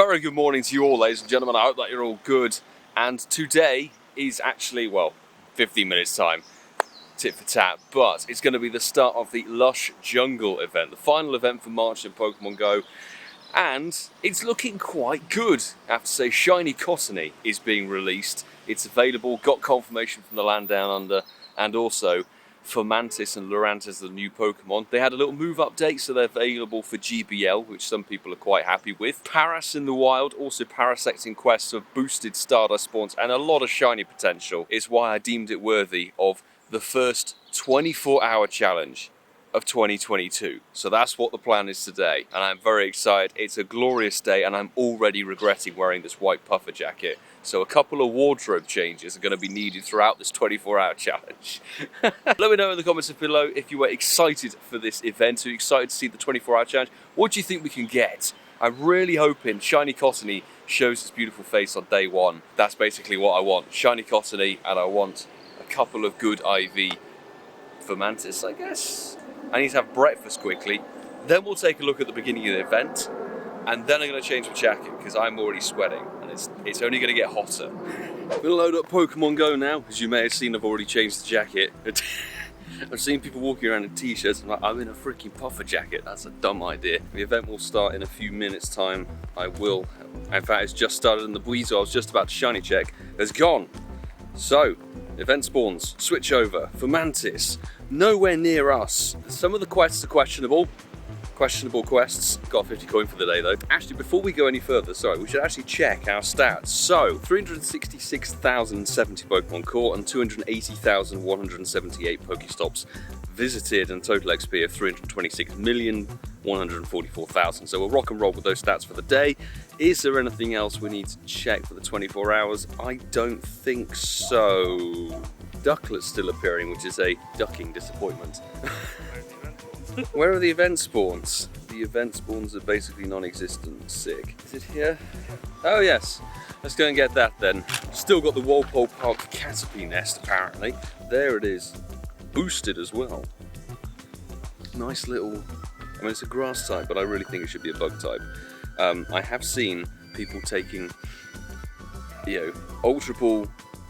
very good morning to you all, ladies and gentlemen. I hope that you're all good. And today is actually, well, 15 minutes time, tit for tat, but it's going to be the start of the Lush Jungle Event, the final event for March in Pokemon GO. And it's looking quite good. I have to say, Shiny Cottonee is being released. It's available, got confirmation from the land down under, and also Fomantis and Lurantis, the new Pokemon. They had a little move update, so they're available for GBL, which some people are quite happy with. Paras in the wild, also parasecting quests of boosted Stardust spawns and a lot of shiny potential, is why I deemed it worthy of the first 24-hour challenge of 2022. So that's what the plan is today, and I'm very excited. It's a glorious day, and I'm already regretting wearing this white puffer jacket. So a couple of wardrobe changes are going to be needed throughout this 24-hour challenge. Let me know in the comments below if you were excited for this event, or you're excited to see the 24-hour challenge. What do you think we can get? I'm really hoping Shiny Cottonee shows its beautiful face on day one. That's basically what I want. Shiny Cottonee, and I want a couple of good IV Fomantis, I guess. I need to have breakfast quickly. Then we'll take a look at the beginning of the event. And then I'm going to change my jacket because I'm already sweating and it's only going to get hotter. I'm going to load up Pokemon GO now. As you may have seen, I've already changed the jacket. I've seen people walking around in t-shirts and I'm in a freaking puffer jacket. That's a dumb idea. The event will start in a few minutes time. In fact, it's just started and the Weasel I was just about to shiny check has gone. So, event spawns, switch over, Fomantis, nowhere near us. Some of the quests are questionable quests. Got a 50 coin for the day though. Actually, before we go any further, we should actually check our stats. So, 366,070 Pokemon caught and 280,178 Pokestops visited, and total XP of 326,144,000. So we'll rock and roll with those stats for the day. Is there anything else we need to check for the 24 hours? I don't think so. Ducklet's still appearing, which is a ducking disappointment. Where are the event spawns? The event spawns are basically non-existent. Sick. Is it here? Oh yes. Let's go and get that then. Still got the Wurmple Park Caterpie nest apparently. There it is. Boosted as well. Nice little... I mean, it's a grass type, but I really think it should be a bug type. I have seen people taking, Ultra Ball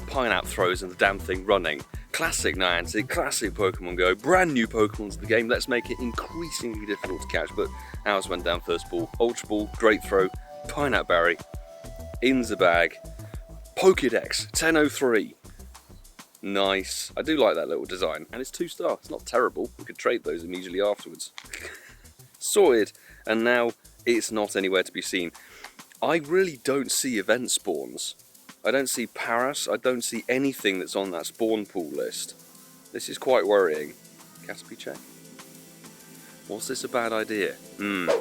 Pineapple throws and the damn thing running. Classic Niantic, classic Pokemon GO, brand new Pokemon to the game. Let's make it increasingly difficult to catch, but ours went down first ball. Ultra Ball, great throw, Pineapple Berry, in the bag, Pokédex, 1003. Nice. I do like that little design, and it's 2-star. It's not terrible. We could trade those immediately afterwards. Sorted, and now it's not anywhere to be seen. I really don't see event spawns. I don't see Paras, I don't see anything that's on that spawn pool list. This is quite worrying. Caterpie check. Was this a bad idea?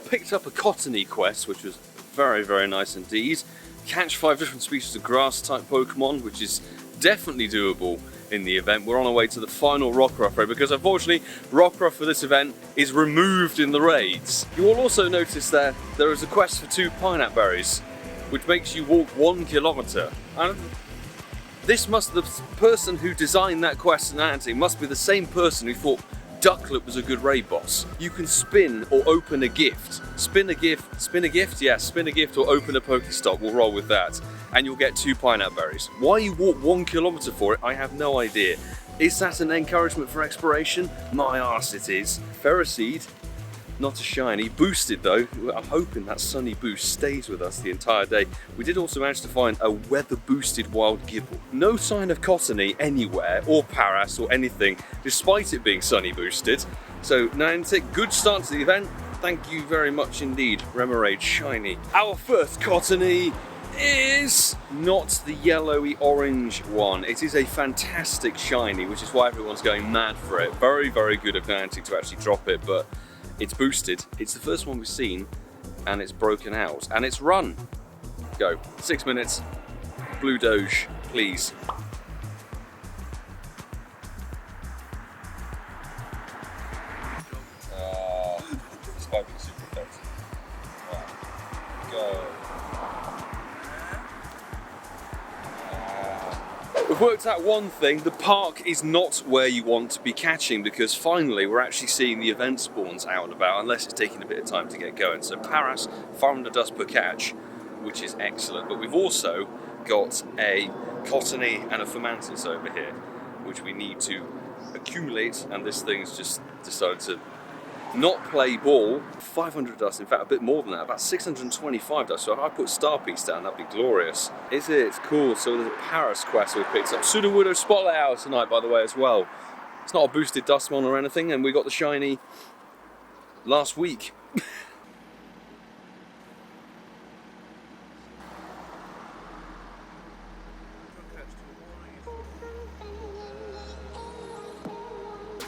Picked up a Cottonee quest, which was very, very nice indeed. Catch 5 different species of grass type Pokemon, which is definitely doable in the event. We're on our way to the final Rockruff raid because unfortunately Rockruff for this event is removed in the raids. You will also notice there is a quest for 2 pineapple berries, which makes you walk 1 kilometer. And the person who designed that quest in Niantic must be the same person who thought Ducklet was a good raid boss. You can spin or open a gift. Spin a gift, yes, spin a gift or open a Pokestop, we'll roll with that. And you'll get 2 pineapple berries. Why you walk 1 kilometer for it, I have no idea. Is that an encouragement for exploration? My arse it is. Ferroseed, not a shiny. Boosted though. I'm hoping that sunny boost stays with us the entire day. We did also manage to find a weather boosted wild Gibble. No sign of Cottonee anywhere, or Paras or anything, despite it being sunny boosted. So Niantic, good start to the event. Thank you very much indeed. Remoraid shiny. Our first Cottonee is not the yellowy orange one. It is a fantastic shiny, which is why everyone's going mad for it. Very, very good of Niantic to actually drop it, but it's boosted. It's the first one we've seen, and it's broken out, and it's run. Go. 6 minutes. Blue Doge, please. This might be super effective. Right. Go. We've worked out one thing, the park is not where you want to be catching, because finally we're actually seeing the event spawns out and about, unless it's taking a bit of time to get going. So Paras, 500 dust per catch, which is excellent. But we've also got a Cottonee and a Fomantis over here, which we need to accumulate, and this thing's just decided to not play ball. 500 dust, in fact a bit more than that, about 625 dust. So if I put Star Piece down, that'd be glorious. Is it? Cool. So there's a Paris quest we picked up. Sudowoodo Spotlight Hour tonight, by the way, as well. It's not a boosted Dustmon or anything, and we got the shiny last week.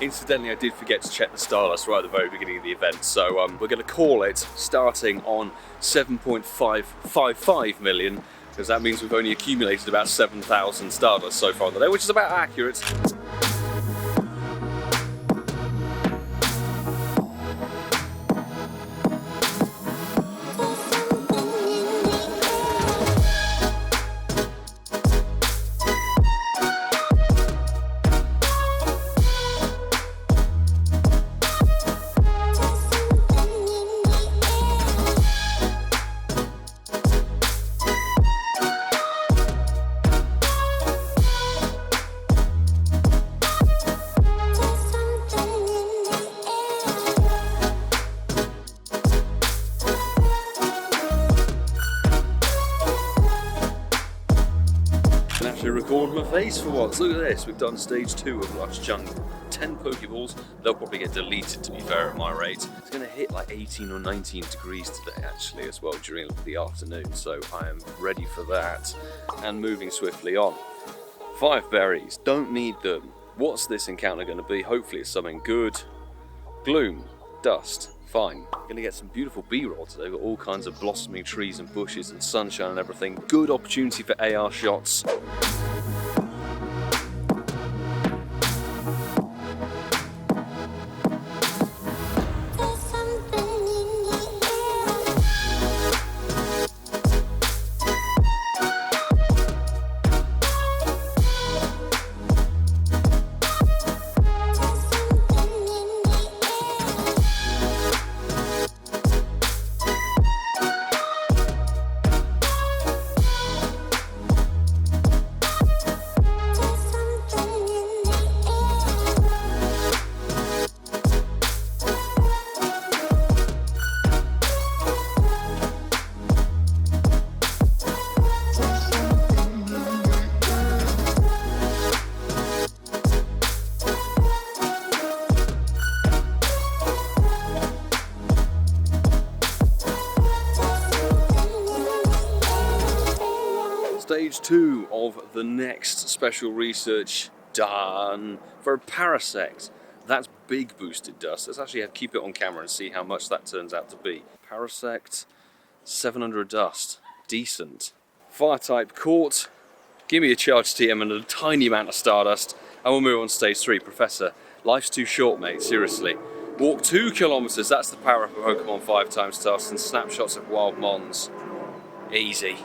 Incidentally, I did forget to check the Stardust right at the very beginning of the event, so we're going to call it starting on 7.555 million, because that means we've only accumulated about 7,000 Stardust so far today, which is about accurate. Record my face for once. Look at this, we've done stage 2 of Lush Jungle. 10 Pokeballs, they'll probably get deleted to be fair at my rate. It's going to hit like 18 or 19 degrees today actually as well during the afternoon, so I am ready for that and moving swiftly on. 5 berries, don't need them. What's this encounter going to be? Hopefully it's something good. Gloom, dust, fine. Going to get some beautiful B-roll today. We've got all kinds of blossoming trees and bushes and sunshine and everything. Good opportunity for AR shots. Stage 2 of the next special research done for a Parasect. That's big boosted dust. Let's actually keep it on camera and see how much that turns out to be. Parasect, 700 dust. Decent. Fire type caught. Give me a charge TM and a tiny amount of Stardust. And we'll move on to stage 3. Professor, life's too short, mate. Seriously. Walk 2 kilometers. That's the power of Pokemon 5 times dust and snapshots of wild mons. Easy.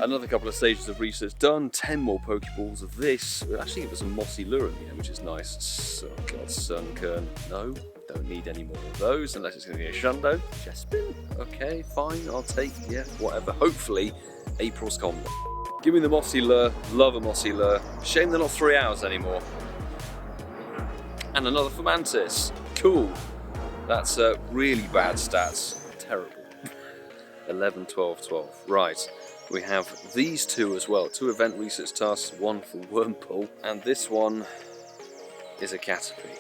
Another couple of stages of research done, 10 more Pokeballs of this. Actually, it was a mossy lure in the end, which is nice. Oh god, Sunkern. No, don't need any more of those, unless it's going to be a Hundo. Chespin? Okay, fine, I'll take, yeah, whatever. Hopefully, April's combo. Give me the mossy lure, love a mossy lure. Shame they're not 3 hours anymore. And another Fomantis. Cool. That's really bad stats. Terrible. 11, 12, 12. Right. We have these 2 as well. 2 event research tasks, 1 for Wurmple, and this one is a Caterpie.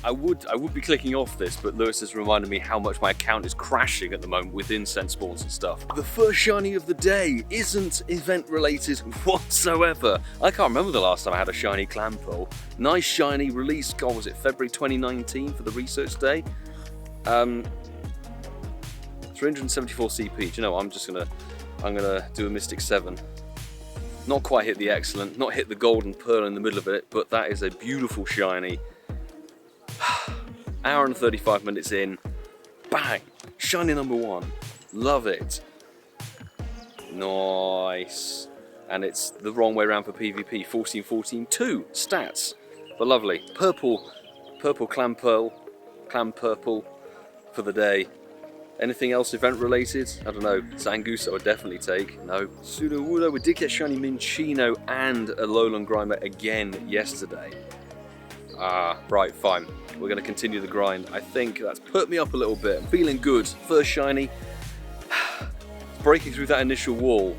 I would be clicking off this, but Lewis has reminded me how much my account is crashing at the moment with Incensed spawns and stuff. The first shiny of the day isn't event related whatsoever. I can't remember the last time I had a shiny Clampo. Nice shiny release, God, was it February 2019 for the research day? 374 CP. Do you know what? I'm gonna do a Mystic 7. Not quite hit the excellent, not hit the golden pearl in the middle of it, but that is a beautiful shiny. Hour and 35 minutes in, bang! Shiny number 1. Love it. Nice. And it's the wrong way around for PvP. 14, 14, 2 stats. But lovely. Purple clam purple for the day. Anything else event related? I don't know. Zangoose I would definitely take. No. Sudowoodo. We did get shiny Minchino and a Alolan Grimer again yesterday. Right, fine. We're going to continue the grind. I think that's put me up a little bit. I'm feeling good. First shiny. Breaking through that initial wall.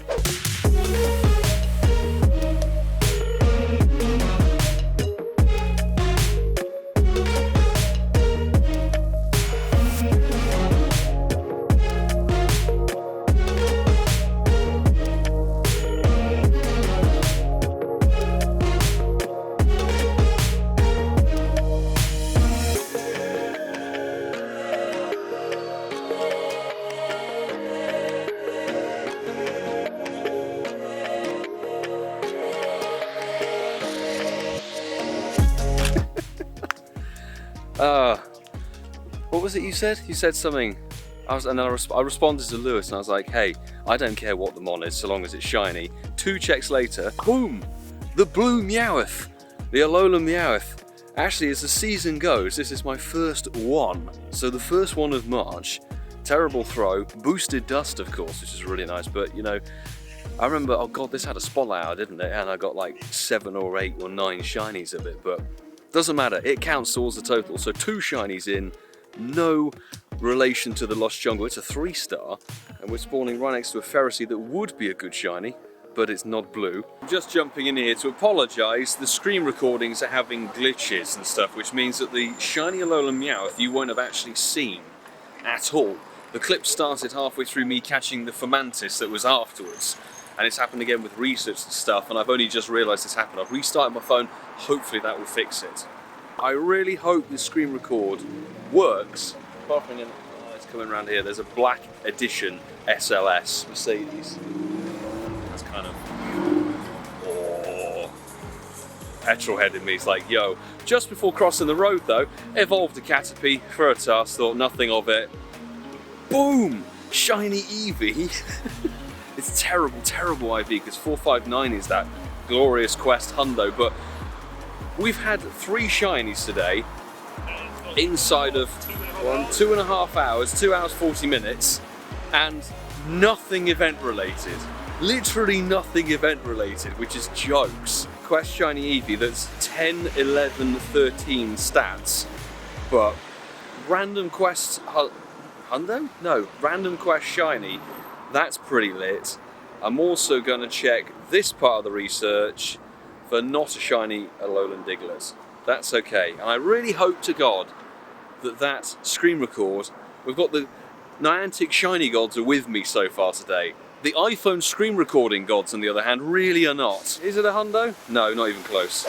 What was it you said? You said something. I responded to Lewis and I was like, hey, I don't care what the mon is so long as it's shiny. 2 checks later, boom! The blue Meowth! The Alolan Meowth. Actually, as the season goes, this is my first one. So the first one of March. Terrible throw. Boosted dust, of course, which is really nice. But, you know, I remember, oh god, this had a spotlight hour, didn't it? And I got like 7 or 8 or 9 shinies of it. But doesn't matter. It counts towards the total. So 2 shinies in. No relation to the Lush Jungle. It's a 3-star. And we're spawning right next to a Ferrocy that would be a good shiny, but it's not blue. Just jumping in here to apologise, the screen recordings are having glitches and stuff, which means that the shiny Alolan Meowth you won't have actually seen at all. The clip started halfway through me catching the Fomantis that was afterwards, and it's happened again with research and stuff, and I've only just realised this happened. I've restarted my phone, hopefully that will fix it. I really hope this screen record works. Apart from it's coming around here, there's a black edition SLS Mercedes. That's kind of petrol-head in me is like, yo. Just before crossing the road though, evolved a Caterpie for a task, thought nothing of it. Boom! Shiny Eevee. It's terrible, terrible IV because 459 is that glorious quest Hundo, but we've had 3 shinies today inside of 2.5 hours, 2 hours 40 minutes, and nothing event related. Literally nothing event related, which is jokes. Quest shiny Eevee that's 10, 11, 13 stats, but random quest Hundo? No, random quest shiny, that's pretty lit. I'm also going to check this part of the research for not a shiny Alolan Diglett. That's okay. And I really hope to God that screen record, we've got the Niantic shiny gods are with me so far today. The iPhone screen recording gods, on the other hand, really are not. Is it a Hundo? No, not even close.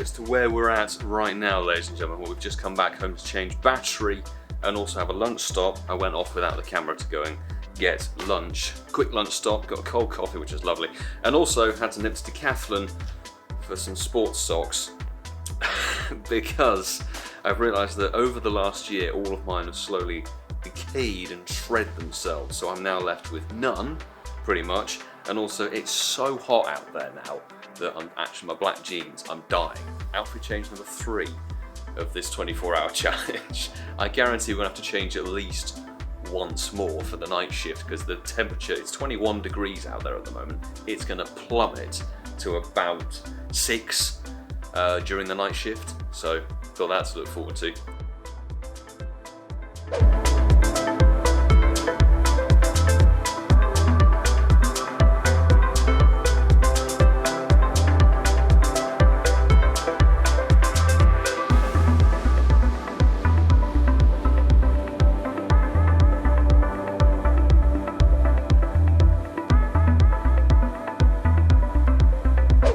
As to where we're at right now, ladies and gentlemen. We've just come back home to change battery and also have a lunch stop. I went off without the camera to go and get lunch. Quick lunch stop, got a cold coffee, which is lovely, and also had to nip to Decathlon for some sports socks because I've realised that over the last year all of mine have slowly decayed and shred themselves, so I'm now left with none, pretty much. And also it's so hot out there now that I'm actually, my black jeans, I'm dying. Outfit change number 3 of this 24-hour challenge. I guarantee we're going to have to change at least once more for the night shift because the temperature, it's 21 degrees out there at the moment. It's going to plummet to about 6 during the night shift, so got that to look forward to.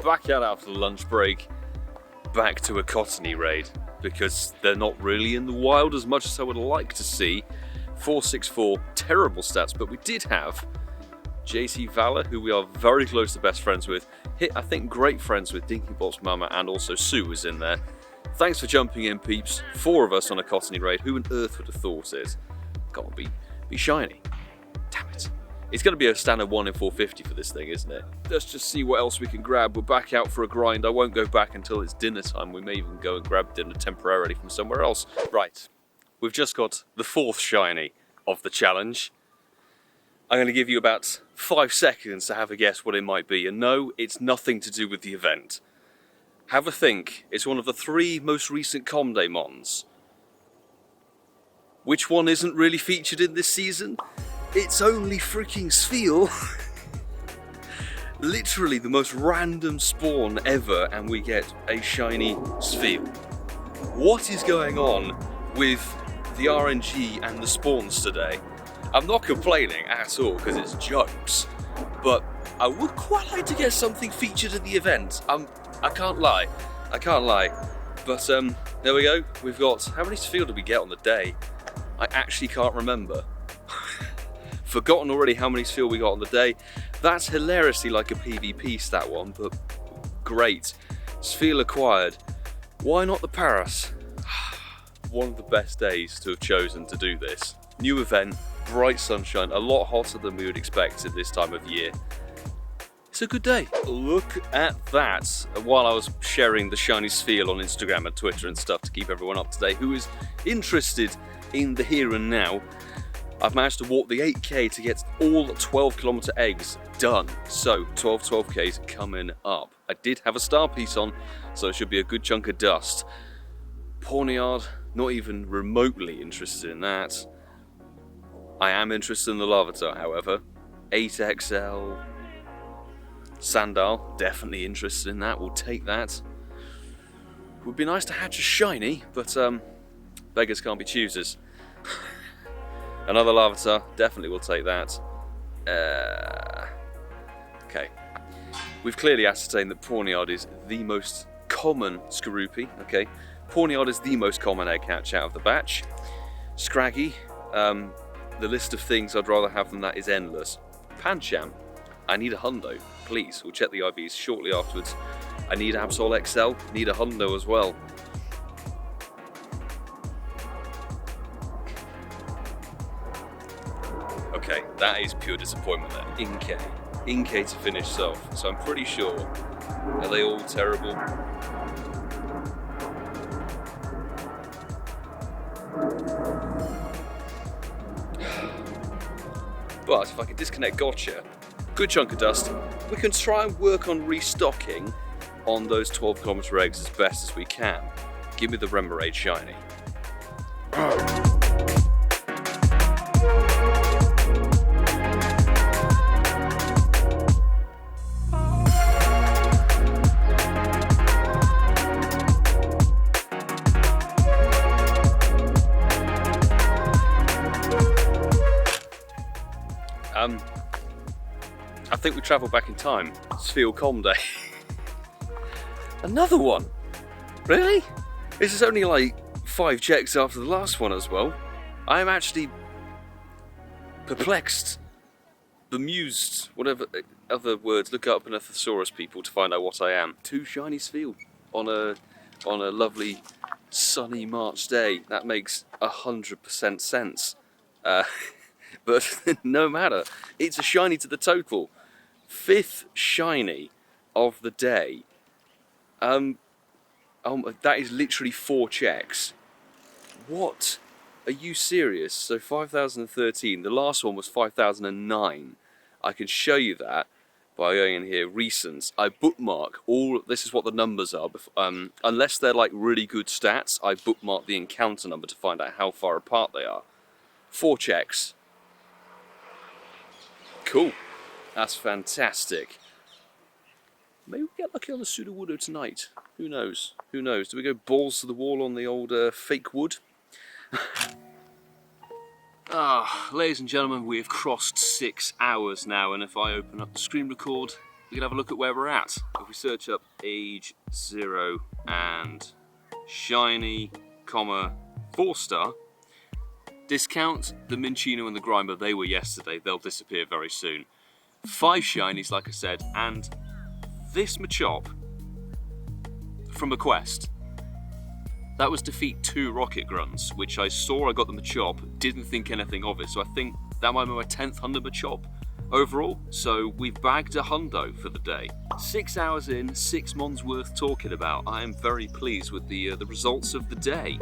Back out after the lunch break, back to a Cottonee raid, because they're not really in the wild as much as I would like to see. 464, terrible stats, but we did have JC Valor, who we are very close to best friends with, hit, I think, great friends with Dinkybot's Mama, and also Sue was in there. Thanks for jumping in, peeps. 4 of us on a Cottonee raid. Who on earth would have thought it? Can't be shiny. Damn it. It's going to be a standard 1 in 450 for this thing, isn't it? Let's just see what else we can grab. We're back out for a grind. I won't go back until it's dinner time. We may even go and grab dinner temporarily from somewhere else. Right, we've just got the 4th shiny of the challenge. I'm going to give you about 5 seconds to have a guess what it might be. And no, it's nothing to do with the event. Have a think. It's one of the 3 most recent Comday Mons. Which one isn't really featured in this season? It's only freaking Spheal. Literally the most random spawn ever, and we get a shiny Spheal. What is going on with the RNG and the spawns today? I'm not complaining at all because it's jokes, but I would quite like to get something featured at the event. I can't lie. But there we go. We've got, how many Spheal did we get on the day? I actually can't remember. Forgotten already how many Spheal we got on the day. That's hilariously like a PvP stat one, but great. Spheal acquired. Why not the Paras? One of the best days to have chosen to do this. New event, bright sunshine, a lot hotter than we would expect at this time of year. It's a good day. Look at that. While I was sharing the shiny Spheal on Instagram and Twitter and stuff to keep everyone up to date who is interested in the here and now, I've managed to walk the 8k to get all 12km eggs done. So 12Ks coming up. I did have a star piece on, so it should be a good chunk of dust. Pawniard, not even remotely interested in that. I am interested in the Larvitar, however. 8XL. Sandal, definitely interested in that. We'll take that. Would be nice to hatch a shiny, but beggars can't be choosers. Another Larvitar, definitely will take that. Okay. We've clearly ascertained that Pawniard is the most common Skorupi, okay? Pawniard is the most common egg hatch out of the batch. Scraggy, the list of things I'd rather have than that is endless. Pancham, I need a Hundo, please. We'll check the IVs shortly afterwards. I need Absol XL, need a Hundo as well. Okay, that is pure disappointment there. Inkay to finish off. So I'm pretty sure. Are they all terrible? But if I can disconnect Gotcha, good chunk of dust, we can try and work on restocking on those 12km eggs as best as we can. Give me the Remoraid shiny. I think we travelled back in time. Spheal Comday. Another one? Really? This is only like 5 checks after the last one as well. I am actually perplexed bemused, whatever other words, look up a thesaurus, people, to find out what I am. 2 shiny Spheal on a lovely sunny March day. That makes 100% sense. But no matter, it's a shiny to the total. 5th shiny of the day. That is literally 4 checks. What? Are you serious? So 5013, the last one was 5009. I can show you that by going in here, recents. I bookmark all, this is what the numbers are. Unless they're like really good stats, I bookmark the encounter number to find out how far apart they are. 4 checks. Cool. That's fantastic. Maybe we get lucky on the Sudowoodo tonight. Who knows? Who knows? Do we go balls to the wall on the old fake wood? Ladies and gentlemen, we have crossed 6 hours now, and if I open up the screen record, we can have a look at where we're at. If we search up age 0 and shiny, 4-star, discount the Minccino and the Grimer, they were yesterday, they'll disappear very soon. 5 shinies, like I said, and this Machop from a quest. That was defeat 2 Rocket Grunts, which I saw, I got the Machop, didn't think anything of it, so I think that might be my 10th Hundo Machop overall. So we've bagged a Hundo for the day. 6 hours in, 6 mons worth talking about. I am very pleased with the results of the day.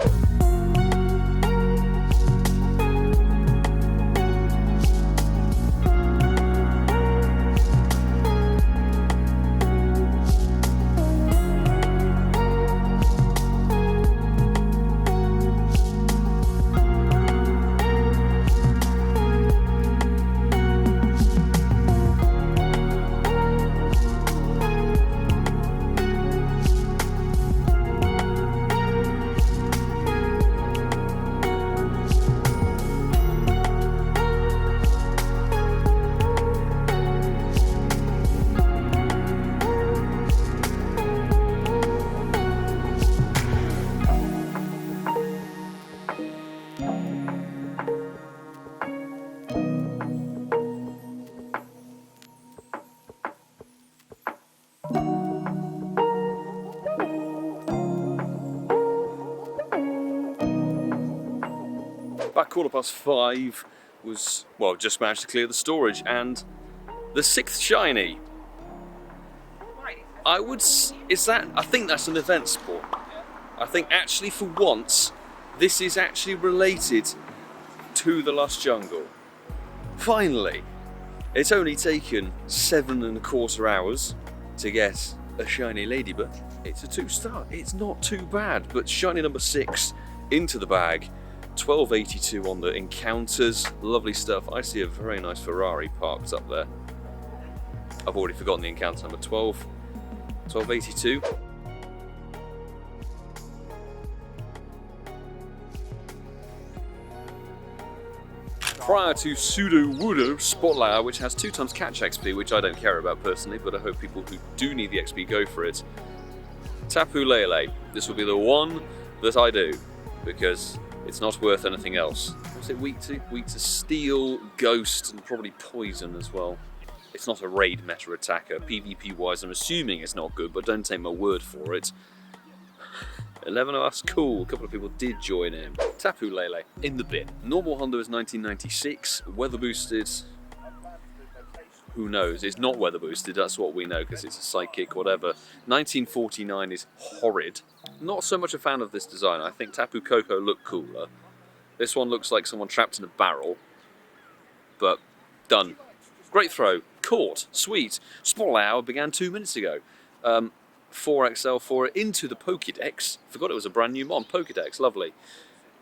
Back 5:15 was, well, just managed to clear the storage, and the 6th shiny. I think that's an event sport. I think actually for once, this is actually related to the Lush Jungle. Finally, it's only taken 7¼ hours to get a shiny ladybird. It's a 2-star, it's not too bad, but shiny number 6 into the bag. 1282 on the encounters, lovely stuff. I see a very nice Ferrari parked up there. I've already forgotten the encounter number, 1282. Prior to Sudowoodo Spotlight, which has 2 times catch XP, which I don't care about personally, but I hope people who do need the XP go for it. Tapu Lele, this will be the one that I do, because it's not worth anything else. What's it weak to? Weak to Steel, Ghost, and probably Poison as well. It's not a raid meta attacker. PvP wise, I'm assuming it's not good, but don't take my word for it. 11 of us, cool. A couple of people did join in. Tapu Lele, in the bin. Normal Hundo is 1996. Weather boosted. Who knows? It's not weather boosted, that's what we know, because it's a psychic, whatever. 1949 is horrid. Not so much a fan of this design. I think Tapu Koko looked cooler. This one looks like someone trapped in a barrel. But, done. Great throw. Caught. Sweet. Spotlight began 2 minutes ago. 4XL for it into the Pokédex. Forgot it was a brand new mon. Pokédex, lovely.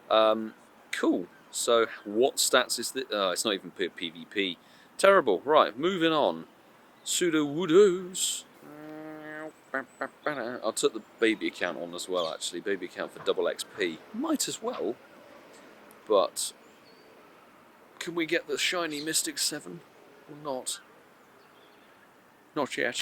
Cool. So, what stats is this? It's not even PvP. Terrible. Right, moving on. Sudowoodos. I'll put the baby account on as well, actually. Baby account for double XP. Might as well. But can we get the shiny Mystic 7 or not? Not yet.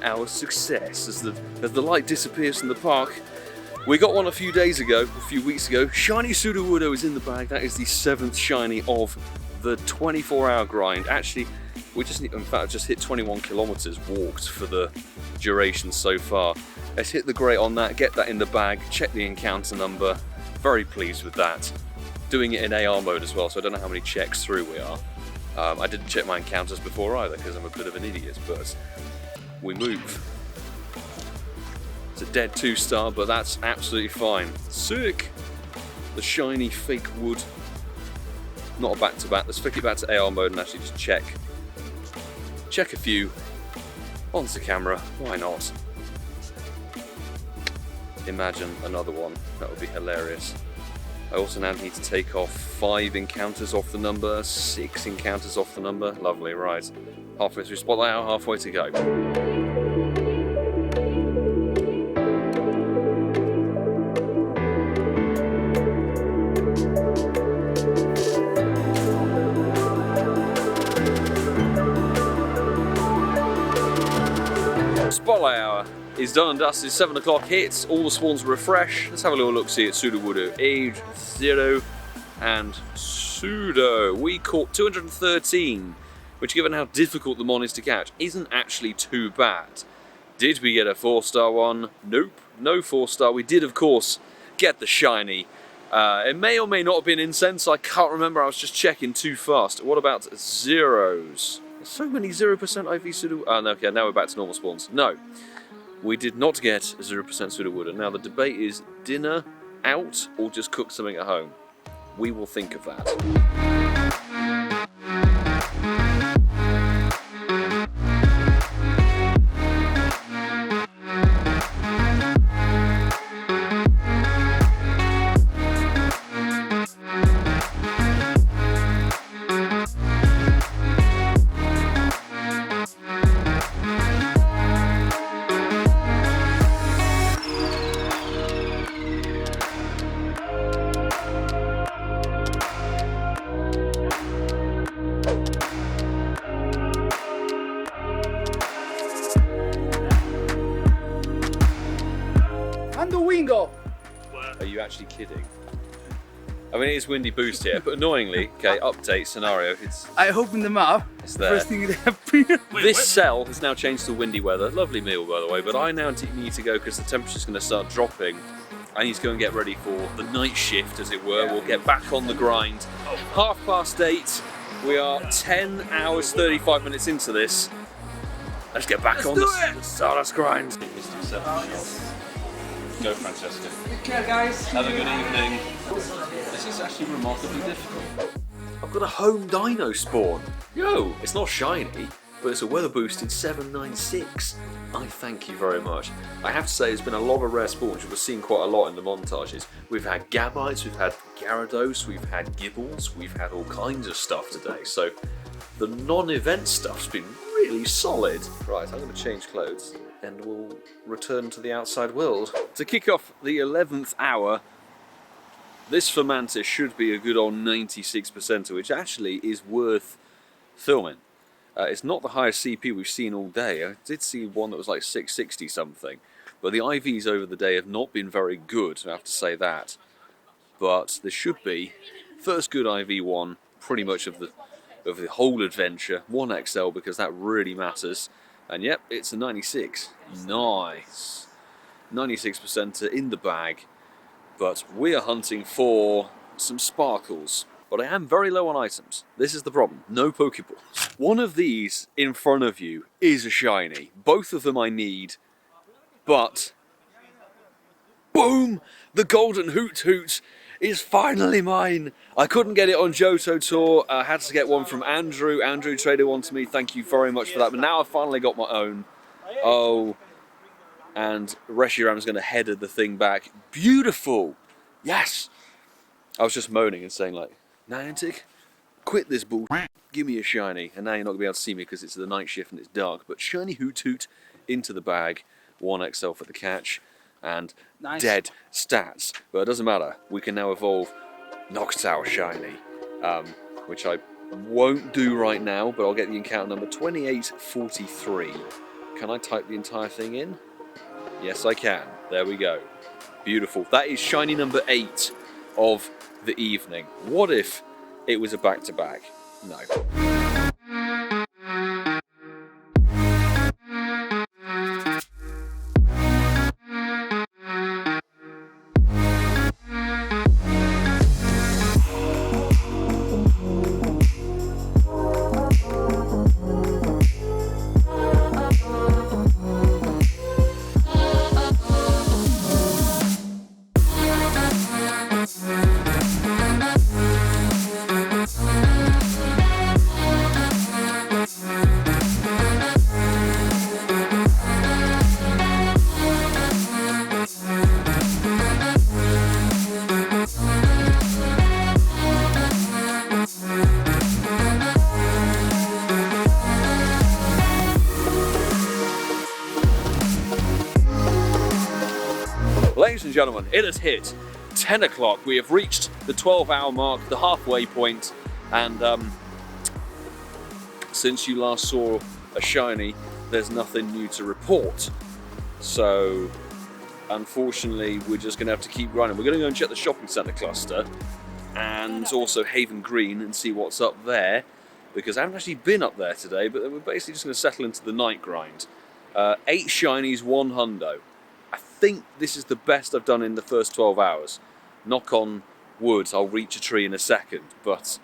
by our success as the light disappears from the park. We got one a few weeks ago. Shiny Sudowoodo is in the bag. That is the 7th shiny of the 24-hour grind. Actually, we just need, in fact, just hit 21 kilometers walked for the duration so far. Let's hit the great on that, get that in the bag, check the encounter number. Very pleased with that. Doing it in AR mode as well, so I don't know how many checks through we are. I didn't check my encounters before either because I'm a bit of an idiot, but we move. It's a dead 2-star, but that's absolutely fine. Sick! The shiny fake wood. Not a back-to-back. Let's flick it back to AR mode and actually just check a few onto camera. Why not? Imagine another one. That would be hilarious. I also now need to take off 5 encounters off the number, 6 encounters off the number. Lovely, right. Halfway through Spotlight Hour, halfway to go. Spotlight Hour is done and dusted. 7 o'clock hits, all the spawns refresh. Let's have a little look see at Sudowoodo. Age 0 and Pseudo. We caught 213, which given how difficult the mon is to catch, isn't actually too bad. Did we get a 4-star one? Nope, no 4-star. We did, of course, get the shiny. It may or may not have been Incensed. I can't remember, I was just checking too fast. What about zeros? There's so many 0% IV Pseudo. Oh, no, okay, now we're back to normal spawns. No, we did not get 0% Sudowoodo. Now the debate is dinner out or just cook something at home. We will think of that. Are you actually kidding? I mean, it is windy boost here, but annoyingly, okay, update scenario. I opened them up. It's there. First thing that happened. This cell has now changed to windy weather. Lovely meal, by the way, but I now need to go because the temperature's going to start dropping. I need to go and get ready for the night shift, as it were. We'll get back on the grind. 8:30. We are 10 hours, 35 minutes into this. Let's get back on the Stardust grind. Go, Francesca. Take care, guys. Have a good evening. This is actually remarkably difficult. I've got a home dino spawn. Yo, it's not shiny, but it's a weather boosted 796. I thank you very much. I have to say, it's been a lot of rare spawns. We've seen quite a lot in the montages. We've had Gabites, we've had Gyarados, we've had Gibbles, we've had all kinds of stuff today. So the non-event stuff's been really solid. Right, I'm going to change clothes and we'll return to the outside world. To kick off the 11th hour, this Fomantis should be a good old 96%, which actually is worth filming. It's not the highest CP we've seen all day. I did see one that was like 660 something, but the IVs over the day have not been very good, I have to say that. But there should be first good IV one pretty much of the whole adventure. 1XL because that really matters. And yep, it's a 96. Nice. 96% in the bag. But we are hunting for some sparkles. But I am very low on items. This is the problem. No Pokeballs. One of these in front of you is a shiny. Both of them I need. But boom! The golden Hoot Hoot is finally mine. I couldn't get it on Johto Tour. I had to get one from Andrew. Andrew traded one to me. Thank you very much for that. But now I've finally got my own. Oh, and Reshiram's going to header the thing back. Beautiful. Yes. I was just moaning and saying like, Niantic, quit this bull. Give me a shiny. And now you're not going to be able to see me because it's the night shift and it's dark. But shiny Hoot Hoot into the bag. 1XL for the catch. And nice. Dead stats, but it doesn't matter. We can now evolve Noctowl Shiny, which I won't do right now, but I'll get the encounter number 2843 Can I type the entire thing in? Yes, I can. There we go. Beautiful. That is shiny number 8 of the evening. What if it was a back-to-back? No. Ladies and gentlemen, it has hit 10 o'clock. We have reached the 12-hour mark, the halfway point, and since you last saw a shiny, there's nothing new to report. So, unfortunately, we're just going to have to keep running. We're going to go and check the shopping centre cluster and also Haven Green and see what's up there, because I haven't actually been up there today, but we're basically just going to settle into the night grind. 8 shinies, 1 hundo. I think this is the best I've done in the first 12 hours. Knock on wood, I'll reach a tree in a second, but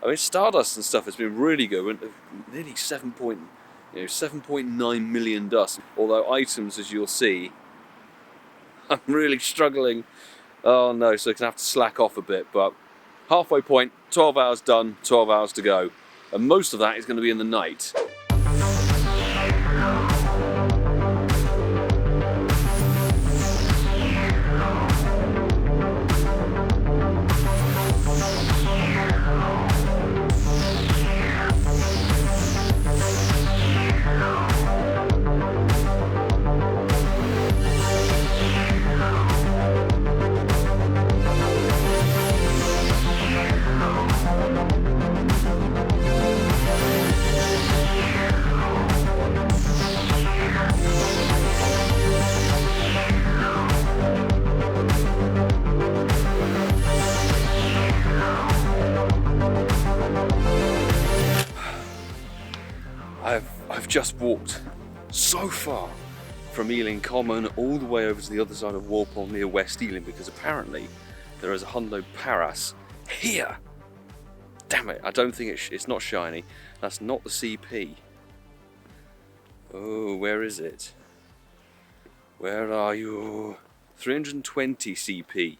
I mean, Stardust and stuff has been really good. Nearly 7.9 million dust. Although items, as you'll see, I'm really struggling. Oh no, so I'm gonna have to slack off a bit, but halfway point, 12 hours done, 12 hours to go. And most of that is going to be in the night. I've just walked so far from Ealing Common all the way over to the other side of Wurmple near West Ealing, because apparently there is a Hundo Paras here. Damn it, I don't think it's not shiny. That's not the CP. Oh, where is it? Where are you? 320 CP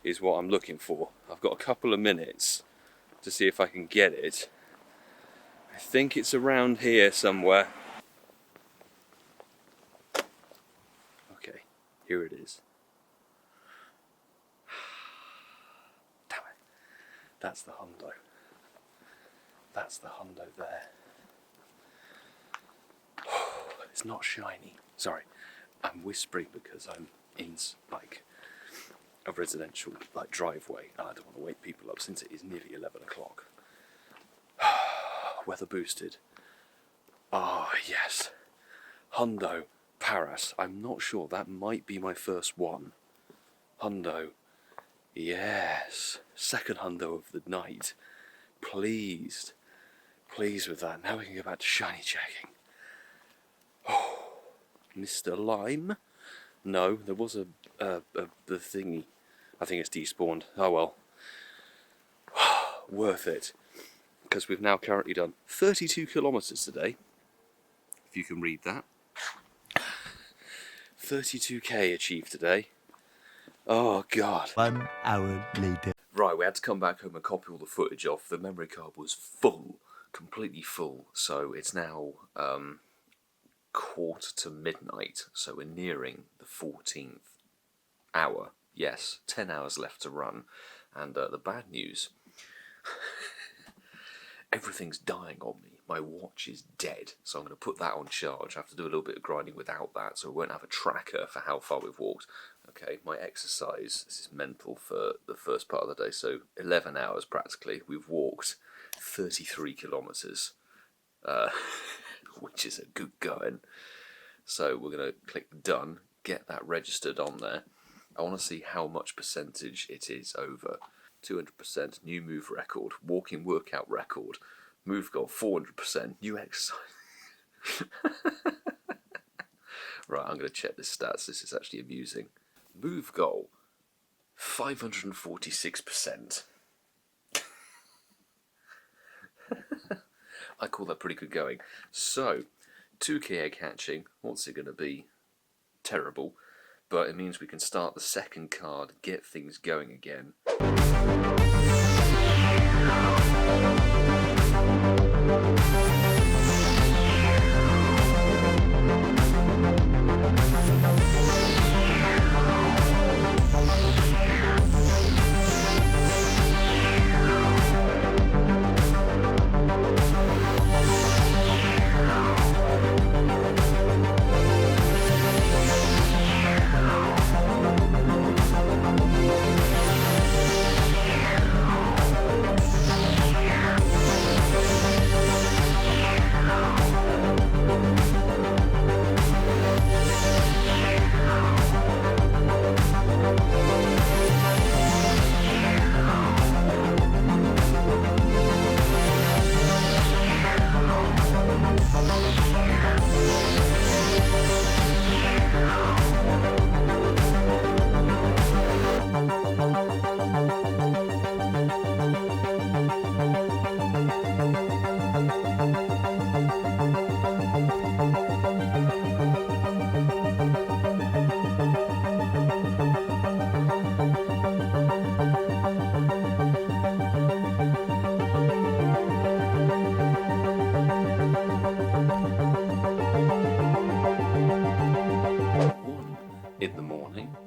is what I'm looking for. I've got a couple of minutes to see if I can get it. I think it's around here somewhere. Okay, here it is. Damn it. That's the hundo. That's the hundo there. It's not shiny. Sorry, I'm whispering because I'm in like a residential driveway and I don't want to wake people up since it is nearly 11 o'clock. Weather boosted. Ah, yes. Hundo Paras. I'm not sure. That might be my first one. Hundo. Yes. Second hundo of the night. Pleased. Pleased with that. Now we can go back to shiny checking. Oh, Mr. Lime? No, there was the thingy. I think it's despawned. Oh well. Worth it. Because we've now currently done 32 kilometres today, if you can read that. 32k achieved today. Oh god. 1 hour later. Right, we had to come back home and copy all the footage off. The memory card was full, completely full, so it's now 11:45, so we're nearing the 14th hour. Yes, 10 hours left to run. And the bad news... Everything's dying on me. My watch is dead, so I'm going to put that on charge. I have to do a little bit of grinding without that, so we won't have a tracker for how far we've walked. Okay, my exercise, this is mental for the first part of the day, so 11 hours practically. We've walked 33 kilometres, which is a good going. So we're going to click done, get that registered on there. I want to see how much percentage it is over. 200%, new move record, walking workout record, move goal 400%, new exercise. Right, I'm going to check this stats, this is actually amusing. Move goal, 546%. I call that pretty good going. So, 2k egg hatching, what's it going to be? Terrible. But it means we can start the second card, get things going again.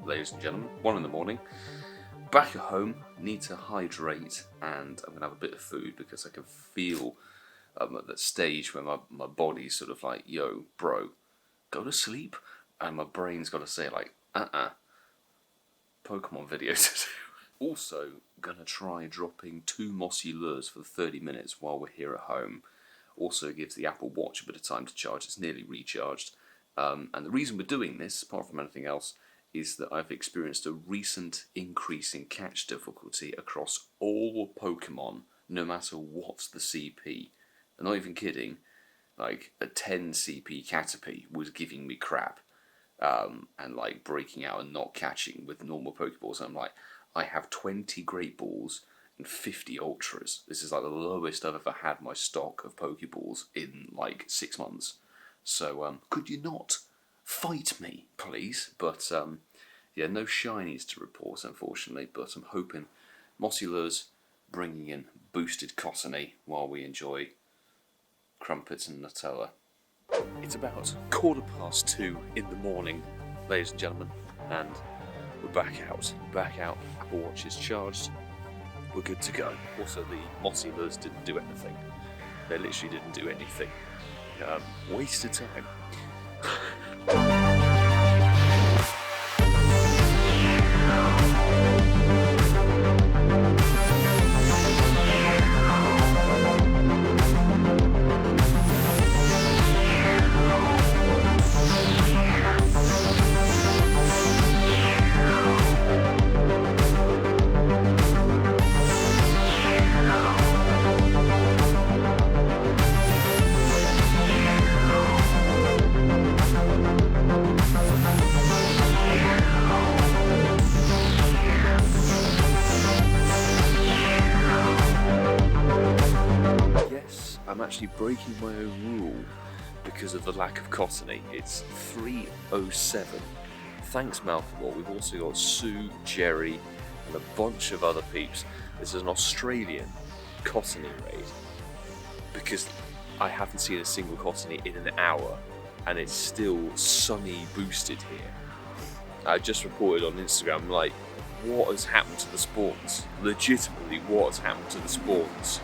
Ladies and gentlemen, 1 in the morning, back at home, need to hydrate, and I'm going to have a bit of food because I can feel at that stage where my body's sort of like, yo, bro, go to sleep, and my brain's got to say like, Pokemon video to do. Also, going to try dropping 2 mossy lures for 30 minutes while we're here at home. Also gives the Apple Watch a bit of time to charge, it's nearly recharged. And the reason we're doing this, apart from anything else, is that I've experienced a recent increase in catch difficulty across all Pokemon, no matter what's the CP. I'm not even kidding, like a 10 CP Caterpie was giving me crap, and like breaking out and not catching with normal Pokeballs. And I'm like, I have 20 Great Balls and 50 Ultras. This is like the lowest I've ever had my stock of Pokeballs in like 6 months. So could you not fight me, please? But yeah, no shinies to report, unfortunately. But I'm hoping Mossy Lures bringing in boosted Cottonee while we enjoy crumpets and Nutella. It's about 2:15 in the morning, ladies and gentlemen, and we're back out. Apple Watch is charged. We're good to go. Also, the Mossy Lures didn't do anything. They literally didn't do anything. Wasted time. I'm actually breaking my own rule because of the lack of Cottonee. It's 3:07. Thanks, Malcolm. We've also got Sue, Jerry, and a bunch of other peeps. This is an Australian Cottonee raid because I haven't seen a single Cottonee in an hour, and it's still sunny boosted here. I just reported on Instagram, like, what has happened to the spawns? Legitimately, what has happened to the spawns?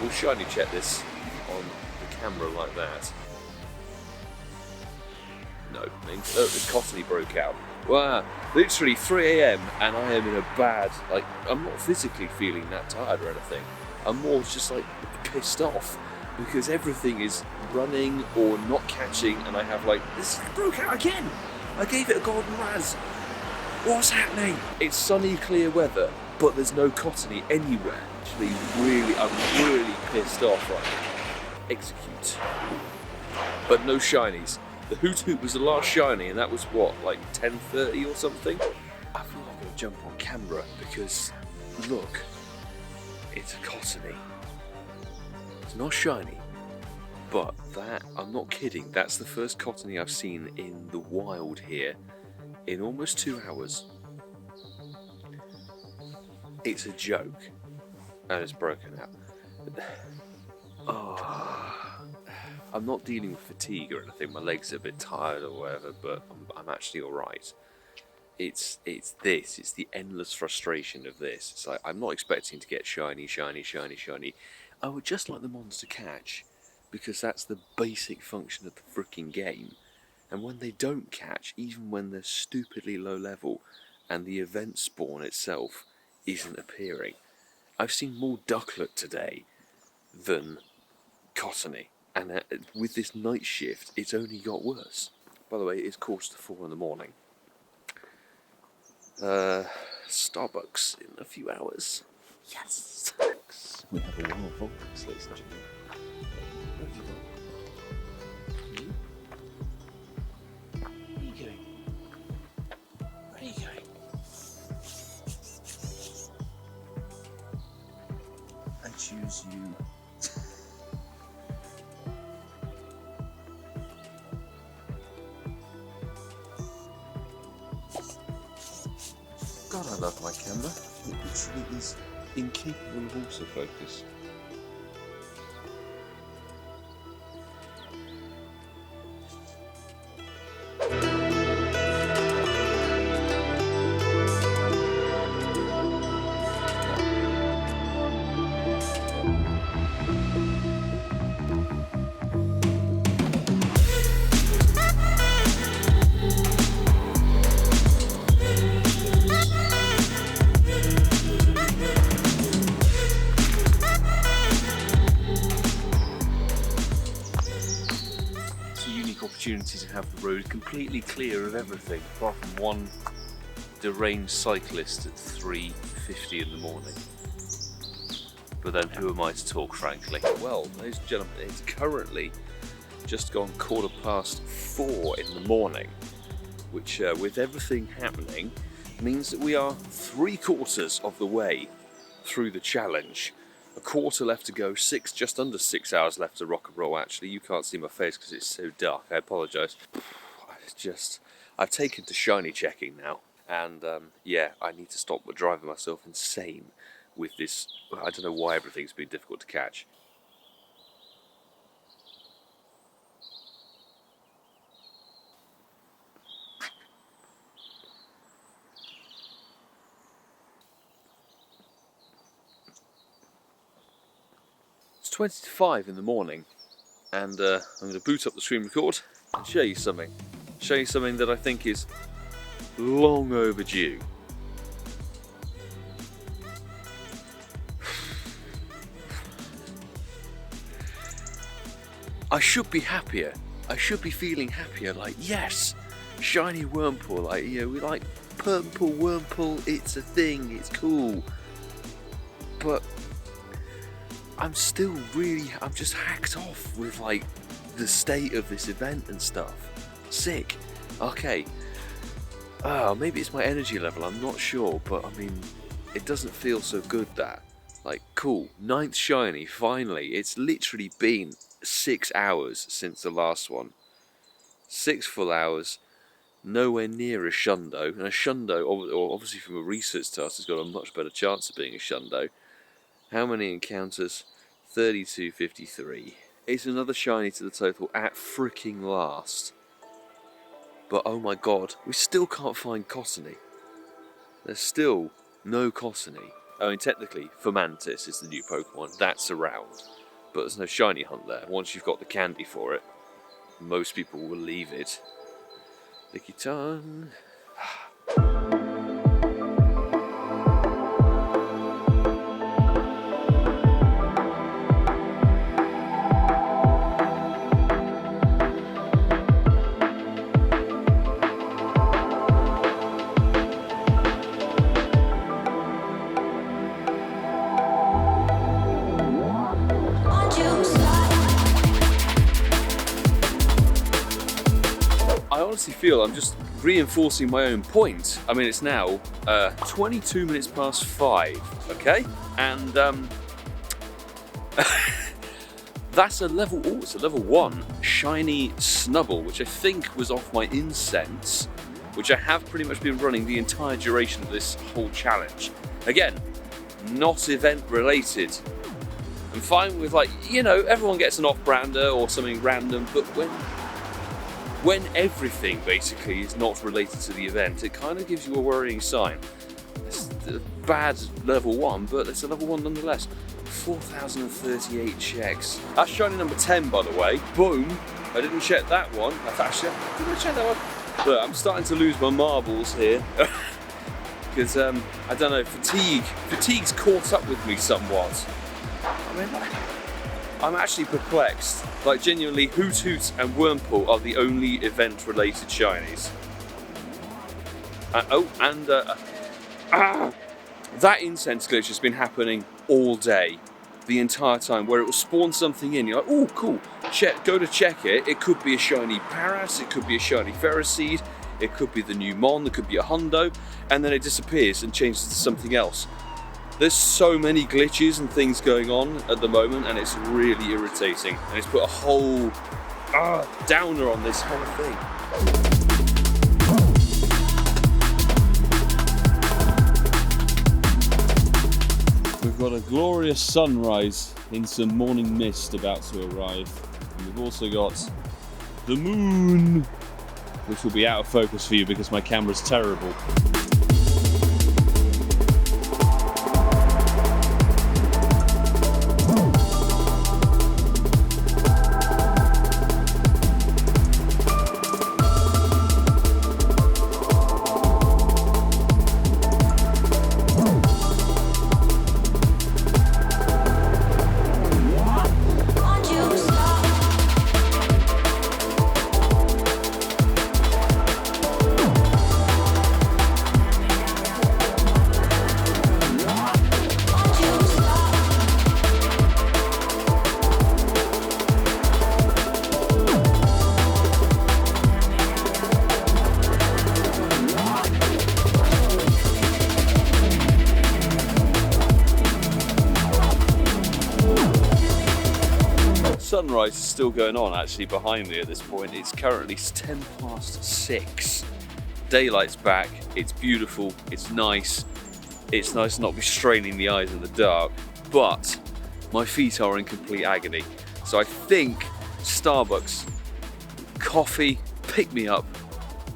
We'll shiny check this on the camera like that. No, I mean, the Cottonee broke out. Wow, literally 3 AM and I am in a bad, like, I'm not physically feeling that tired or anything. I'm more just like pissed off. because everything is running or not catching, and I have like, this broke out again. I gave it a golden raz. What's happening? It's sunny, clear weather, but there's no Cottonee anywhere. Actually, I'm really pissed off right now. Execute. But no shinies. The Hoot was the last shiny, and that was what, like 10:30 or something? I feel like I'm gonna jump on camera because, look, it's a Cottonee. It's not shiny, but that, I'm not kidding, that's the first Cottonee I've seen in the wild here in almost 2 hours. It's a joke, and it's broken out. Oh, I'm not dealing with fatigue or anything, my legs are a bit tired or whatever, but I'm actually alright. It's the endless frustration of this. It's like, I'm not expecting to get shiny. I would just like the mons to catch, because that's the basic function of the freaking game. And when they don't catch, even when they're stupidly low level, and the event spawn itself isn't appearing. I've seen more Ducklet today than Cottonee, and with this night shift, it's only got worse. By the way, it's 4:45 in the morning. Starbucks in a few hours. Yes! We have a wild Vulpix, ladies and gentlemen. Where have you gone? Where are you going? Where are you going? I choose you. God, I love my camera. It literally is incapable of autofocus. Opportunity to have the road completely clear of everything, apart from one deranged cyclist at 3:50 in the morning. But then who am I to talk, frankly? Well, ladies and gentlemen, it's currently just gone 4:15 in the morning, which with everything happening means that we are 3/4 of the way through the challenge. A quarter left to go, just under 6 hours left to rock and roll. Actually, you can't see my face because it's so dark, I apologise. I've taken to shiny checking now, and yeah, I need to stop driving myself insane with this. I don't know why everything's been difficult to catch. It's 20 to 5 in the morning, and I'm going to boot up the screen record and show you something. Show you something that I think is long overdue. I should be happier. I should be feeling happier. Like, yes, shiny Wurmple. Like, you know, we like purple Wurmple. It's a thing. It's cool. But I'm just hacked off with like the state of this event and stuff. Sick. Okay. Maybe it's my energy level, I'm not sure, but I mean, it doesn't feel so good that. Like, cool, 9th shiny, finally. It's literally been 6 hours since the last one. 6 full hours, nowhere near a Hundo. And a Hundo, obviously from a research task, has got a much better chance of being a Hundo. How many encounters? 3253. It's another shiny to the total at freaking last. But oh my god, we still can't find Cottonee. There's still no Cottonee. I mean, technically, Fomantis is the new Pokemon. That's around. But there's no shiny hunt there. Once you've got the candy for it, most people will leave it. Licky tongue. honestly feel I'm just reinforcing my own point. I mean, it's now 22 minutes past 5, okay? And that's a level, oh, it's a level 1 shiny Snubbull, which I think was off my Incensed, which I have pretty much been running the entire duration of this whole challenge. Again, not event related. I'm fine with, like, you know, everyone gets an off-brander or something random, but when everything basically is not related to the event, it kind of gives you a worrying sign. It's a bad level 1, but it's a level 1 nonetheless. 4,038 checks. That's shiny number 10, by the way. Boom. I didn't check that one. Actually, did I check that one? Look, I'm starting to lose my marbles here. Because, I don't know, fatigue's caught up with me somewhat. I mean, I'm actually perplexed. Like, genuinely, Hoot Hoot and Wurmple are the only event-related shinies. That incense glitch has been happening all day, the entire time, where it will spawn something in. You're like, oh, cool, go to check it. It could be a shiny Paras, it could be a shiny Ferroseed, it could be the new Mon, it could be a Hundo, and then it disappears and changes to something else. There's so many glitches and things going on at the moment, and it's really irritating. And it's put a whole downer on this whole thing. We've got a glorious sunrise in some morning mist about to arrive. And we've also got the moon, which will be out of focus for you because my camera's terrible. Sunrise is still going on actually behind me at this point. It's currently 10 past 6. Daylight's back, it's beautiful, it's nice to not be straining the eyes in the dark, but my feet are in complete agony. So I think Starbucks, coffee, pick me up,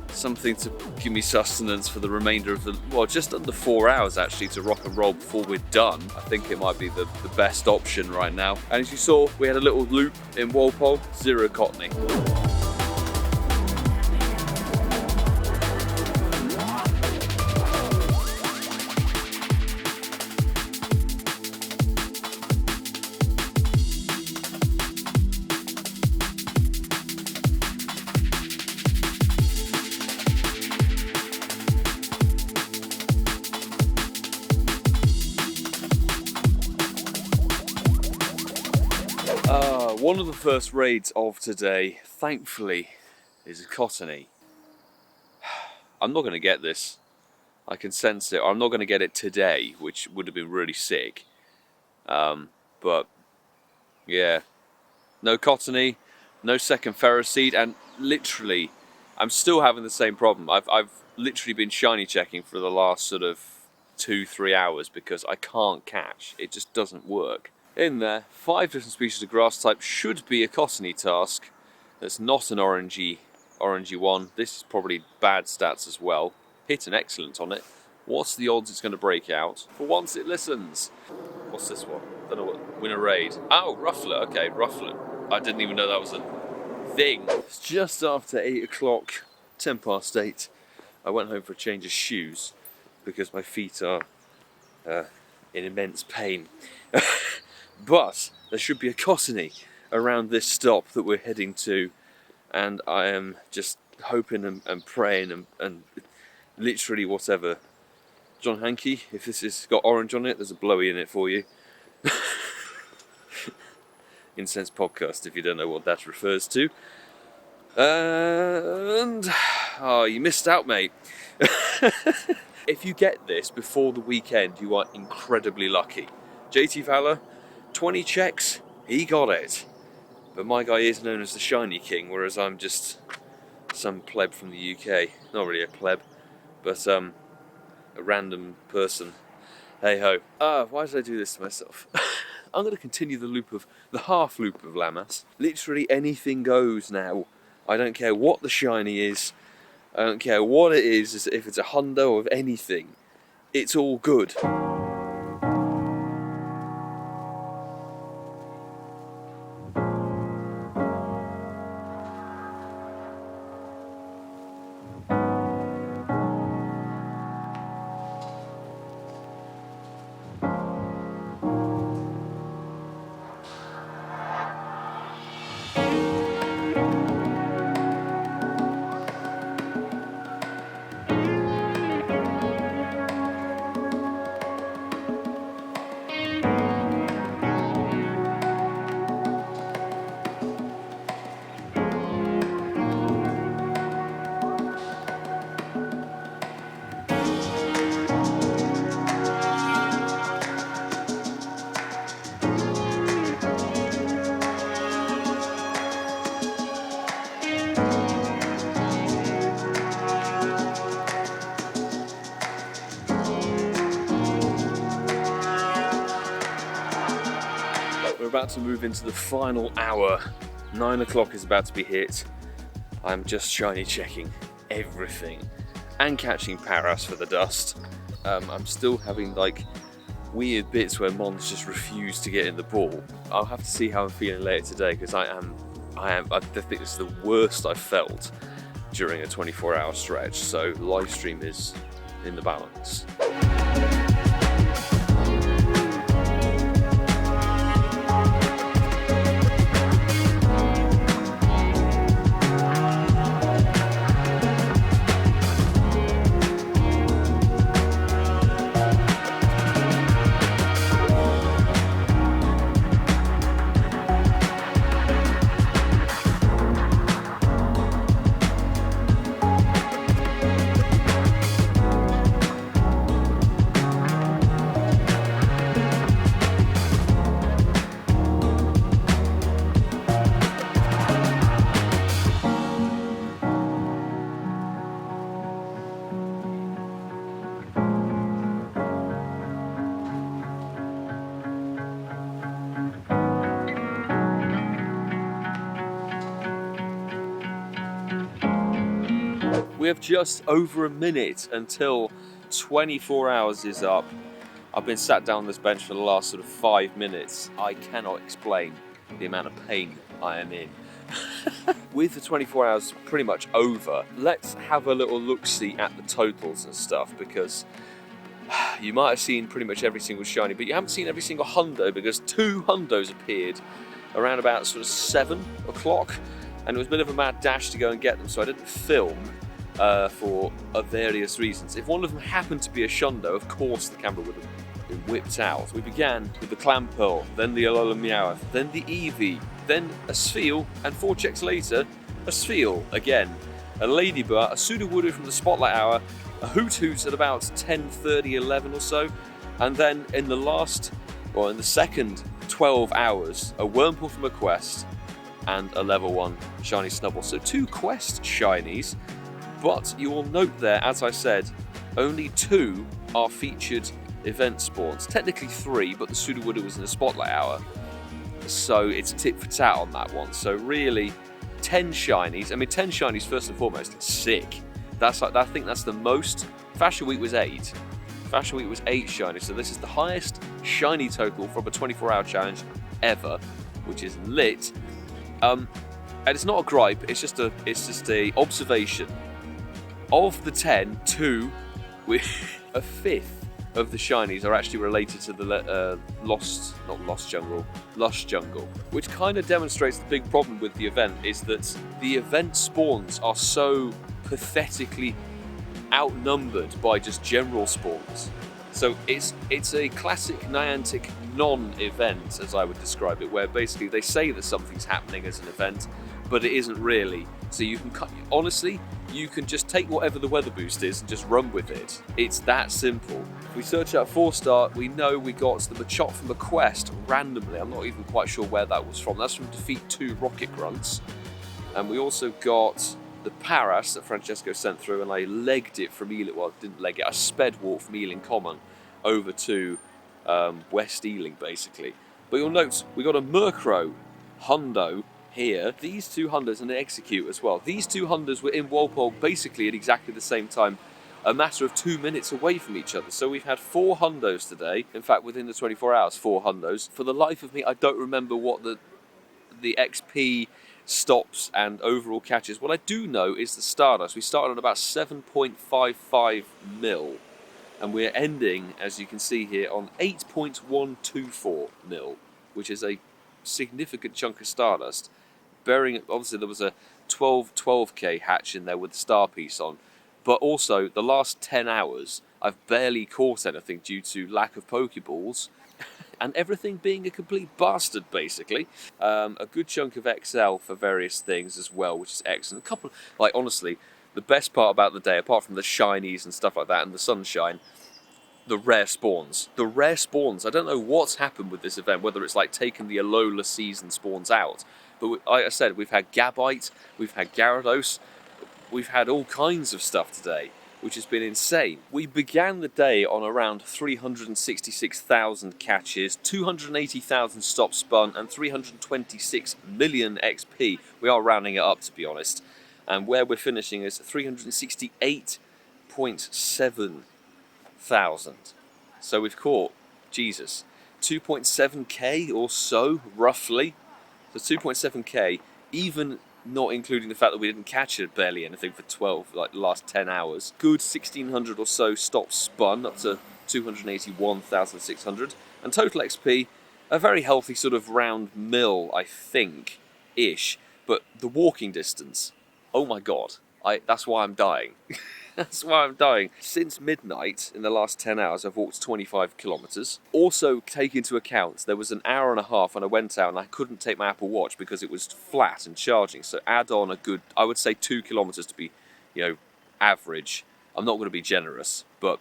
something to give me sustenance for the remainder of the, well, just under 4 hours actually to rock and roll before we're done. I think it might be the best option right now. And as you saw, we had a little loop in Wurmple, 0 Cottonee. One of the first raids of today, thankfully, is a Cottonee. I'm not going to get this. I can sense it. I'm not going to get it today, which would have been really sick. But, yeah. No Cottonee, no second Ferroseed, and literally, I'm still having the same problem. I've literally been shiny checking for the last sort of 2-3 hours because I can't catch. It just doesn't work. In there, 5 different species of grass type should be a Cottonee task. That's not an orangey one. This is probably bad stats as well. Hit an excellent on it. What's the odds it's going to break out? For once it listens. What's this one? Don't know what. Win a raid. Oh, Ruffler. Okay, Ruffler. I didn't even know that was a thing. It's just after 8 o'clock, 10 past 8. I went home for a change of shoes because my feet are in immense pain. But there should be a Cottonee around this stop that we're heading to, and I am just hoping and praying and literally whatever. John Hankey, if this has got orange on it, there's a blowy in it for you. Incensed podcast, if you don't know what that refers to. And oh, you missed out, mate. If you get this before the weekend, you are incredibly lucky. JT Fowler, 20 checks, he got it. But my guy is known as the Shiny King, whereas I'm just some pleb from the UK. Not really a pleb, but a random person. Hey ho. Why did I do this to myself? I'm going to continue the half loop of Lammas. Literally anything goes now. I don't care what the shiny is. I don't care what it is, if it's a Hundo or anything. It's all good. We're about to move into the final hour. 9 o'clock is about to be hit. I'm just shiny checking everything and catching Paras for the dust. I'm still having like weird bits where Mons just refuse to get in the ball. I'll have to see how I'm feeling later today, because I think this is the worst I've felt during a 24-hour stretch. So live stream is in the balance. We have just over a minute until 24 hours is up. I've been sat down on this bench for the last sort of 5 minutes. I cannot explain the amount of pain I am in. With the 24 hours pretty much over, let's have a little look-see at the totals and stuff, because you might have seen pretty much every single shiny, but you haven't seen every single Hundo, because 2 Hundos appeared around about sort of 7 o'clock, and it was a bit of a mad dash to go and get them, so I didn't film for various reasons. If one of them happened to be a Shundo, of course the camera would have been whipped out. We began with the Clamperl, then the Alola Meowth, then the Eevee, then a Spheal, and 4 checks later, a Spheal again, a Ladybird, a Sudowoodo from the Spotlight Hour, a Hoot at about 10:30, 11 or so, and then in the second 12 hours, a Wurmple from a quest, and a level 1 shiny Snubbull. So 2 quest shinies, but you will note there, as I said, only 2 are featured event spawns. Technically 3, but the Sudowoodo was in the Spotlight Hour, so it's tit for tat on that one. So really, 10 shinies. I mean, 10 shinies first and foremost, sick. I think that's the most. Fashion Week was 8. Fashion Week was 8 shinies, so this is the highest shiny total from a 24-hour challenge ever, which is lit. And it's not a gripe. It's just a observation. Of the 10, 2, a fifth of the shinies are actually related to the Lush Jungle, which kind of demonstrates the big problem with the event, is that the event spawns are so pathetically outnumbered by just general spawns. So it's a classic Niantic non-event, as I would describe it, where basically they say that something's happening as an event, but it isn't really. So you can honestly, you can just take whatever the weather boost is and just run with it. It's that simple. If we search out 4-star, we know we got the Machop from a quest randomly. I'm not even quite sure where that was from. That's from defeat 2 Rocket Grunts. And we also got the Paras that Francesco sent through, and I legged it from Ealing. Well, I didn't leg it, I sped walked from Ealing Common over to West Ealing, basically. But you'll note, we got a Murkrow Hundo here. These 2 Hundos and an Execute as well. These 2 Hundos were in Wurmple basically at exactly the same time, a matter of 2 minutes away from each other. So we've had 4 Hundos today. In fact, within the 24 hours, 4 Hundos. For the life of me, I don't remember what the XP stops and overall catches. What I do know is the Stardust. We started at about 7.55 mil. And we're ending, as you can see here, on 8.124 mil, which is a significant chunk of Stardust. Bearing, obviously there was a 12k hatch in there with the star piece on, but also the last 10 hours I've barely caught anything due to lack of Pokeballs, and everything being a complete bastard, basically. A good chunk of XL for various things as well, which is excellent. A couple, like, honestly, the best part about the day, apart from the shinies and stuff like that and the sunshine, the rare spawns. The rare spawns. I don't know what's happened with this event, whether it's like taken the Alola season spawns out. But like I said, we've had Gabite, we've had Gyarados, we've had all kinds of stuff today, which has been insane. We began the day on around 366,000 catches, 280,000 stop spun, and 326 million XP. We are rounding it up, to be honest. And where we're finishing is 368.7 thousand. So we've caught, Jesus, 2.7k or so, roughly. So 2.7k, even not including the fact that we didn't catch it barely anything for 12, like the last 10 hours. Good 1,600 or so stops spun, up to 281,600. And total XP, a very healthy sort of round mil, I think, ish. But the walking distance, oh my god, that's why I'm dying. That's why I'm dying. Since midnight, in the last 10 hours, I've walked 25 kilometres. Also, take into account, there was an hour and a half when I went out and I couldn't take my Apple Watch because it was flat and charging. So add on a good, I would say 2 kilometres to be, average. I'm not going to be generous, but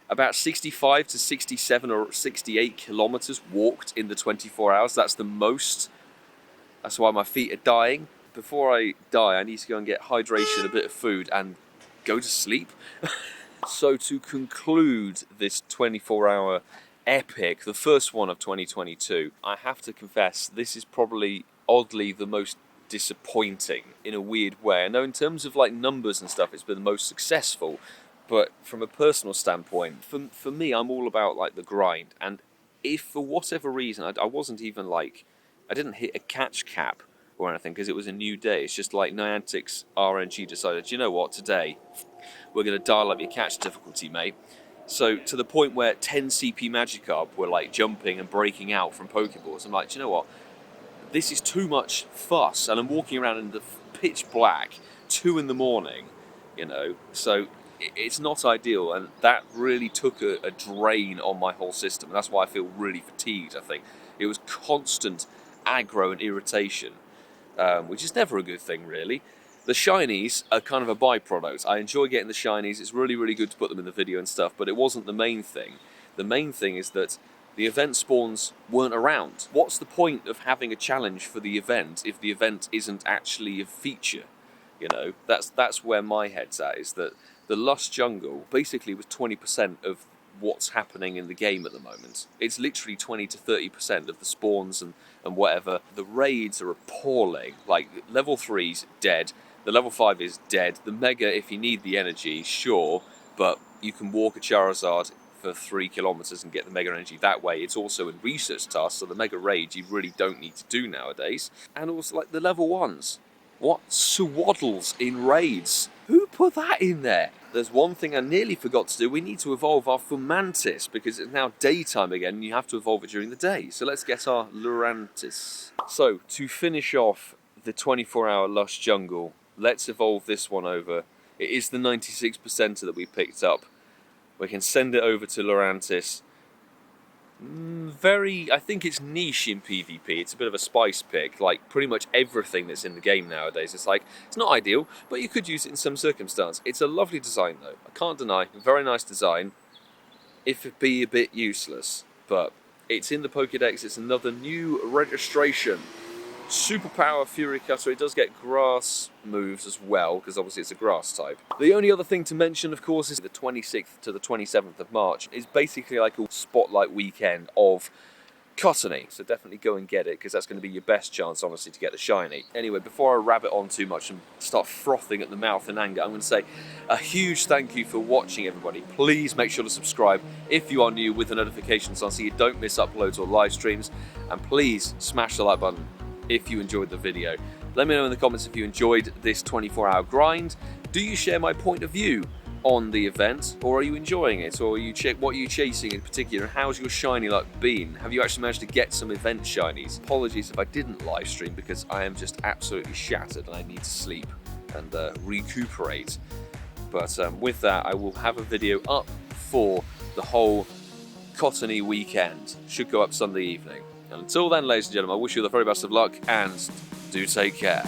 about 65 to 67 or 68 kilometres walked in the 24 hours. That's the most. That's why my feet are dying. Before I die, I need to go and get hydration, a bit of food, and go to sleep. So to conclude this 24-hour epic, the first one of 2022, I have to confess this is probably oddly the most disappointing in a weird way. I know in terms of like numbers and stuff it's been the most successful, but from a personal standpoint, for me, I'm all about like the grind. And if for whatever reason I wasn't even like, I didn't hit a catch cap or anything because it was a new day. It's just like Niantic's RNG decided, you know what, today we're going to dial up your catch difficulty, mate. So to the point where 10 CP Magikarp were like jumping and breaking out from Pokeballs. I'm like, do you know what, this is too much fuss, and I'm walking around in the pitch black, 2 in the morning, so it's not ideal, and that really took a drain on my whole system, and that's why I feel really fatigued. I think it was constant aggro and irritation, which is never a good thing, really. The shinies are kind of a byproduct. I enjoy getting the shinies. It's really, really good to put them in the video and stuff, but it wasn't the main thing. The main thing is that the event spawns weren't around. What's the point of having a challenge for the event if the event isn't actually a feature? That's where my head's at, is that the Lush Jungle basically was 20% of what's happening in the game at the moment. It's literally 20 to 30% of the spawns and whatever. The raids are appalling. Like, level 3's dead. The level 5 is dead. The Mega, if you need the energy, sure, but you can walk a Charizard for 3 kilometers and get the Mega Energy that way. It's also in research tasks, so the Mega Raid you really don't need to do nowadays. And also, like, the level 1s. What? Swaddles in raids? Who put that in there? There's one thing I nearly forgot to do. We need to evolve our Fomantis, because it's now daytime again and you have to evolve it during the day. So let's get our Lurantis. So, to finish off the 24-hour Lush Jungle, let's evolve this one over. It is the 96% that we picked up. We can send it over to Lurantis. I think it's niche in PvP. It's a bit of a spice pick, like pretty much everything that's in the game nowadays. It's like, it's not ideal, but you could use it in some circumstance. It's a lovely design though, I can't deny, a very nice design, if it be a bit useless, but it's in the Pokédex, it's another new registration. Superpower Fury Cutter, it does get grass moves as well, because obviously it's a grass type. The only other thing to mention, of course, is the 26th to the 27th of March. It's basically like a spotlight weekend of Cottonee, so definitely go and get it, because that's going to be your best chance, honestly, to get the shiny. Anyway, before I rabbit on too much and start frothing at the mouth in anger, I'm going to say a huge thank you for watching, everybody. Please make sure to subscribe if you are new with the notifications on so you don't miss uploads or live streams, and please smash the like button if you enjoyed the video. Let me know in the comments if you enjoyed this 24-hour grind. Do you share my point of view on the event, or are you enjoying it, or what are you chasing in particular, and how's your shiny luck been? Have you actually managed to get some event shinies? Apologies if I didn't live stream, because I am just absolutely shattered and I need to sleep and recuperate. But with that, I will have a video up for the whole Cottonee weekend. Should go up Sunday evening. And until then, ladies and gentlemen, I wish you the very best of luck, and do take care.